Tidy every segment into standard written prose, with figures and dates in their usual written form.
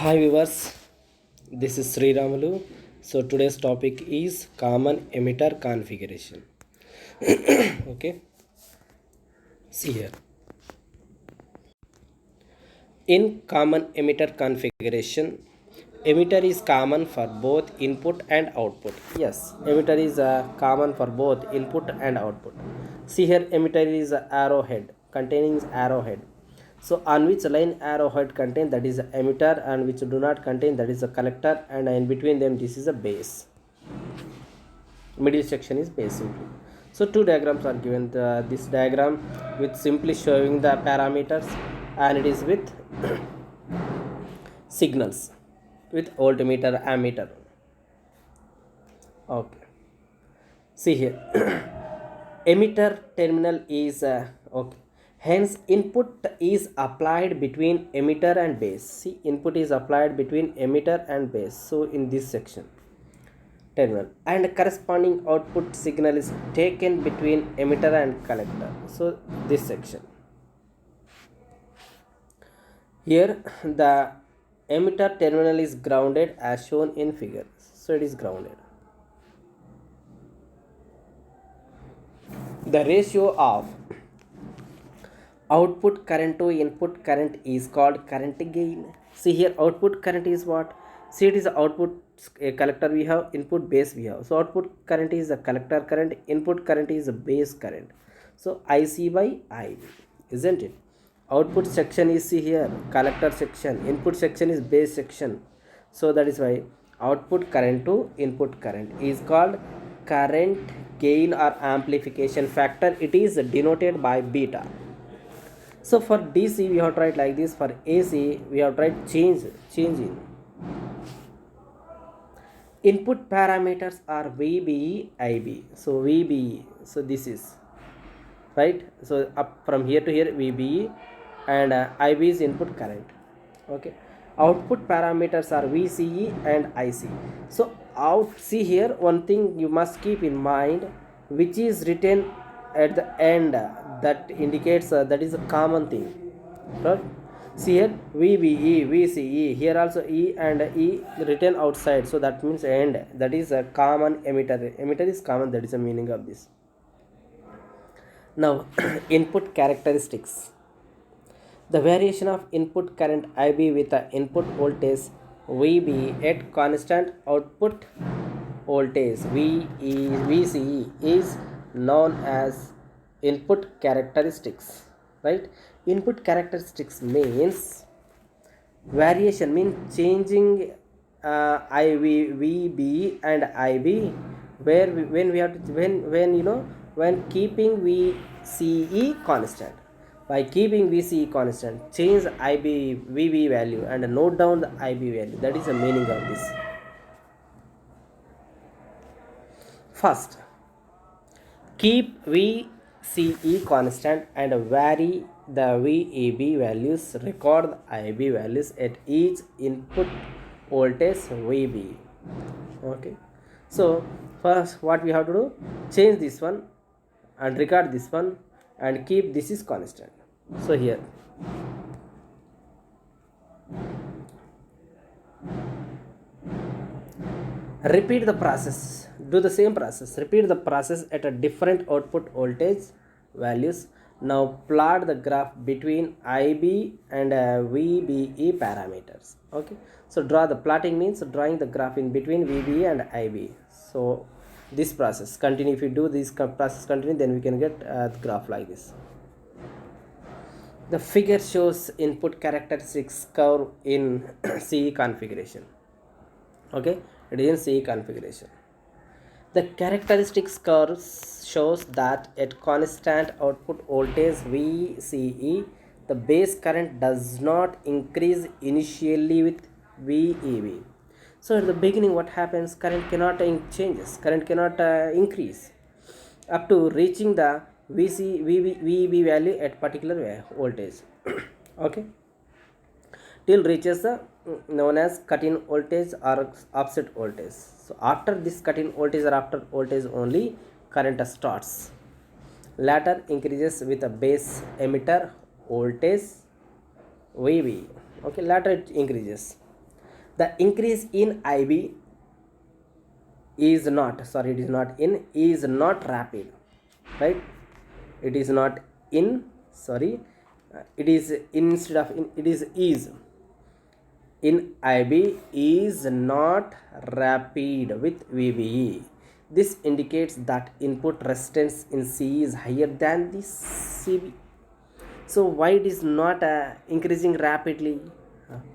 Hi viewers, this is Sri Ramalu. So today's topic is common emitter configuration. Okay, see here. In common emitter configuration, emitter is common for both input and output. Yes, emitter is common for both input and output. See here, emitter is a arrowhead containing arrowhead. So on which line arrowhead contain, that is a emitter, and which do not contain, that is a collector, and in between them this is a base. Middle section is base simply. So two diagrams are given. This diagram with simply showing the parameters, and it is with signals with voltmeter ammeter. Okay, see here. Emitter terminal is okay, hence input is applied between emitter and base. See, input is applied between emitter and base, so in this section terminal, and corresponding output signal is taken between emitter and collector, so this section. Here the emitter terminal is grounded as shown in figure, so it is grounded. The ratio of output current to input current is called current gain. See here, output current is what? See, it is output collector we have, input base we have. So output current is a collector current, input current is a base current. So IC by IB, isn't it? Output section is, see here, collector section, input section is base section. So that is why output current to input current is called current gain or amplification factor. It is denoted by beta. So for DC we have tried like this, for AC we have tried change in input parameters are VBE, IB. So VBE, so this is right. So up from here to here VBE, and IB is input current. Okay, output parameters are VCE and IC. So out, see here, one thing you must keep in mind, which is written at the end, that indicates that is a common thing, right? See here, VBE, VCE, here also E and E written outside, so that means end, that is a common emitter. Emitter is common, that is the meaning of this. Now input characteristics. The variation of input current IB with the input voltage VB at constant output voltage VCE is known as input characteristics, right? Input characteristics means variation, means changing VB and IB, where when we have to, when when keeping VCE constant. By keeping VCE constant, change IB VB value and note down the IB value. That is the meaning of this. First, keep VCE constant and vary the VEB values. Record the IB values at each input voltage VB. Okay. So first, what we have to do? Change this one and record this one and keep this is constant. So here repeat the process, do the same process, repeat the process at a different output voltage values. Now plot the graph between IB and VBE parameters. Okay, so draw the plotting means drawing the graph in between VBE and IB. So this process continue, if you do this process continue, then we can get the graph like this. The figure shows input characteristics curve in CE configuration. Okay, it is in CE configuration. The characteristics curve shows that at constant output voltage VCE, the base current does not increase initially with VEB. So at the beginning, what happens? Current cannot changes. Current cannot increase up to reaching the VEB value at particular voltage. Okay, till reaches the known as cut-in voltage or offset voltage. So after this cut-in voltage or after voltage only current starts. Later increases with a base emitter voltage VB. Okay, later it increases. The increase in IB is not, sorry, it is not in, is not rapid, right? It is not in, sorry, it is instead of in, it is in IB is not rapid with VBE. This indicates that input resistance in C is higher than the CB. So why it is not increasing rapidly?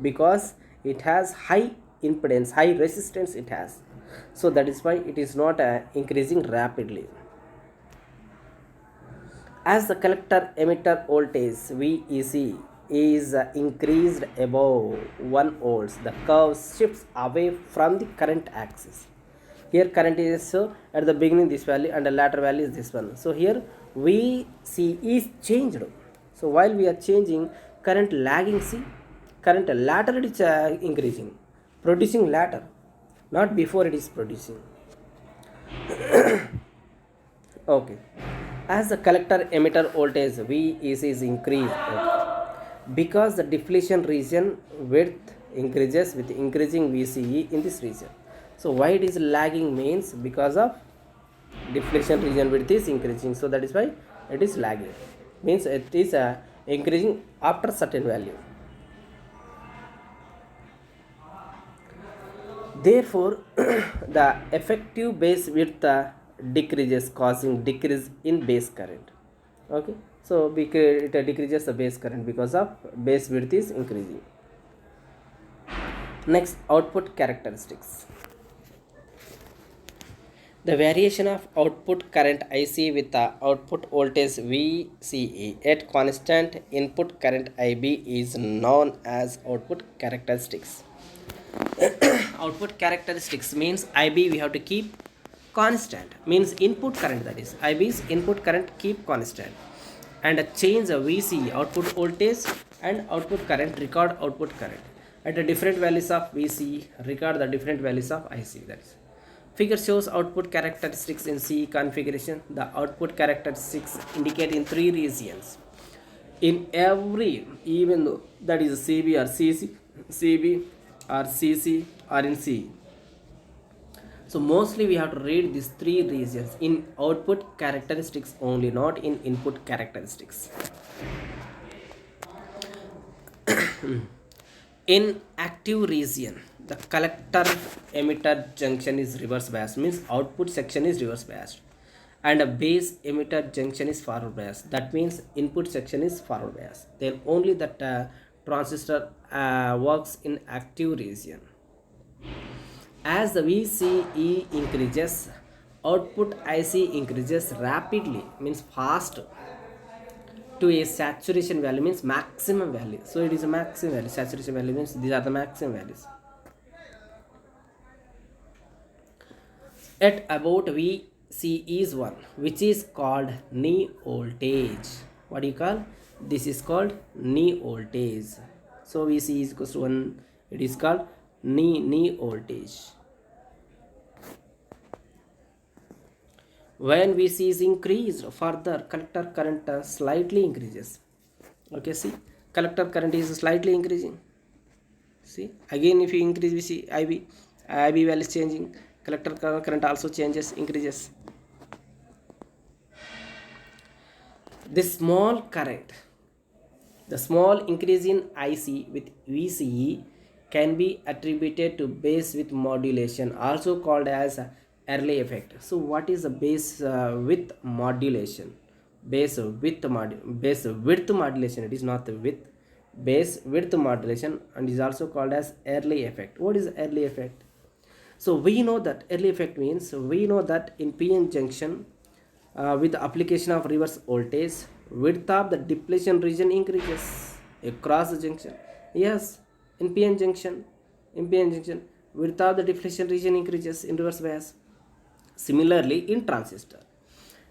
Because it has high impedance, high resistance it has. So that is why it is not increasing rapidly. As the collector emitter voltage VEC is increased above 1 volts, the curve shifts away from the current axis. Here current is at the beginning this value and the latter value is this one. So here VC is changed. So while we are changing current lagging, see current latter it is increasing, producing latter, not before it is producing. Okay. As the collector emitter voltage VEC is increased, okay, because the depletion region width increases with increasing VCE in this region. So why it is lagging means because of depletion region width is increasing. So that is why it is lagging. Means it is increasing after certain value. Therefore, the effective base width decreases, causing decrease in base current. Okay, so because it decreases the base current because of base width is increasing. Next, output characteristics. The variation of output current IC with the output voltage VCE at constant input current IB is known as output characteristics. Output characteristics means IB we have to keep constant, means input current, that is IB's input current keep constant, and a change of VC output voltage and output current, record output current at the different values of VC, record the different values of IC. That is figure shows output characteristics in CE configuration. The output characteristics indicate in three regions in every, even though that is CB or CC, CB or CC or in C. So mostly we have to read these three regions in output characteristics only, not in input characteristics. In active region, the collector emitter junction is reverse biased, means output section is reverse biased, and a base emitter junction is forward biased. That means input section is forward biased. Then only that transistor works in active region. As the VCE increases, output IC increases rapidly, means fast, to a saturation value, means maximum value. So it is a maximum value. Saturation value means these are the maximum values. At about VC is 1, which is called knee voltage. What do you call? This is called knee voltage. So VC is equals to 1, it is called knee voltage. When VC is increased further, collector current slightly increases. Okay, see, collector current is slightly increasing. See, again if you increase VC, IB value is changing, collector current also changes, increases. This small current, the small increase in IC with VCE can be attributed to base width modulation, also called as early effect. So what is the base width modulation? Base width modulation, it is not the width, base width modulation, and is also called as early effect. What is early effect? So we know that early effect means, we know that in PN junction with the application of reverse voltage, width of the depletion region increases across the junction. Yes, in PN junction, width of the depletion region increases in reverse bias. Similarly, in transistor,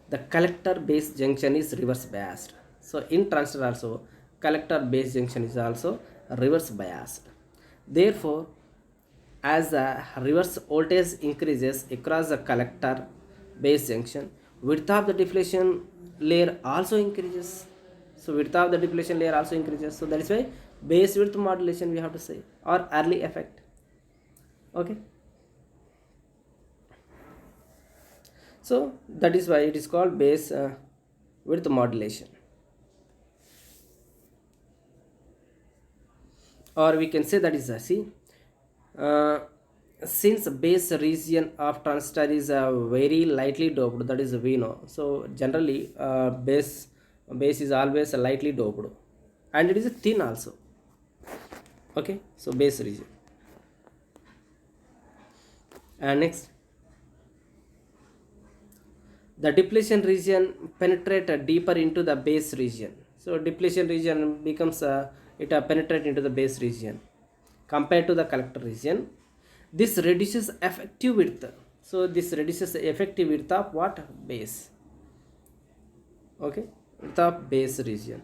the collector base junction is reverse biased. So in transistor also, collector base junction is also reverse biased. Therefore, as the reverse voltage increases across the collector base junction, width of the depletion layer also increases. So width of the depletion layer also increases. So that is why base width modulation we have to say, or early effect. Okay, so that is why it is called base width modulation, or we can say that is see, uh, since base region of transistor is very lightly doped, that is we know. So generally base is always lightly doped, and it is thin also. Okay, so base region. And next, the depletion region penetrate deeper into the base region. So depletion region becomes it penetrate into the base region compared to the collector region. This reduces effective width. So this reduces the effective width of what? Base. Okay, width of base region.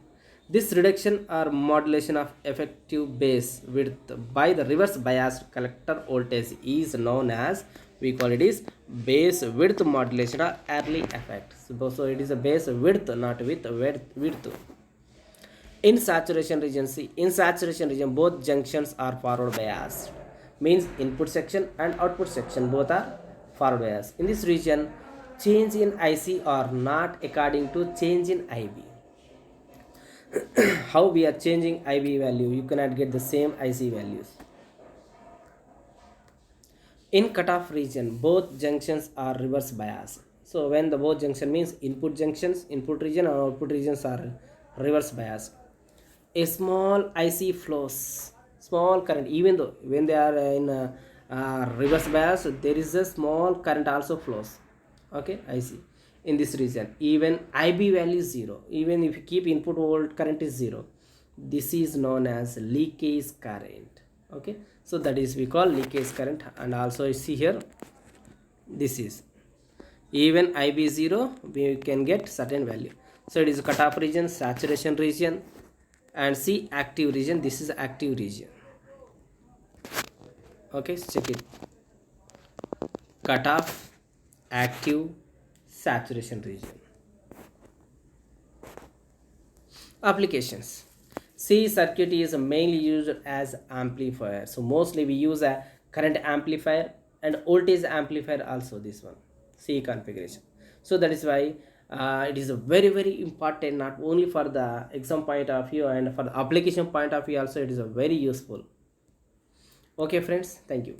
This reduction or modulation of effective base width by the reverse biased collector voltage is known as, we call it is base width modulation or early effect. So it is a base width, not width. In saturation region, see, in saturation region both junctions are forward biased, means input section and output section both are forward biased. In this region, change in IC are not according to change in IB. How we are changing IB value, you cannot get the same IC values. In cutoff region both junctions are reverse biased. So when the both junction means input junctions, input region or output regions are reverse biased, a small IC flows, small current, even though when they are in reverse bias, there is a small current also flows. Okay, IC in this region, even IB value is 0, even if you keep input volt current is 0, this is known as leakage current. Okay, so that is we call leakage current. And also you see here, this is even IB 0, we can get certain value. So it is cutoff region, saturation region, and see active region. This is active region. Okay, check it. Cutoff, active, saturation region. Applications. C circuit is mainly used as amplifier. So mostly we use a current amplifier and voltage amplifier also, this one C configuration. So that is why it is a very important, not only for the exam point of view and for the application point of view also, it is a very useful. Okay friends, thank you.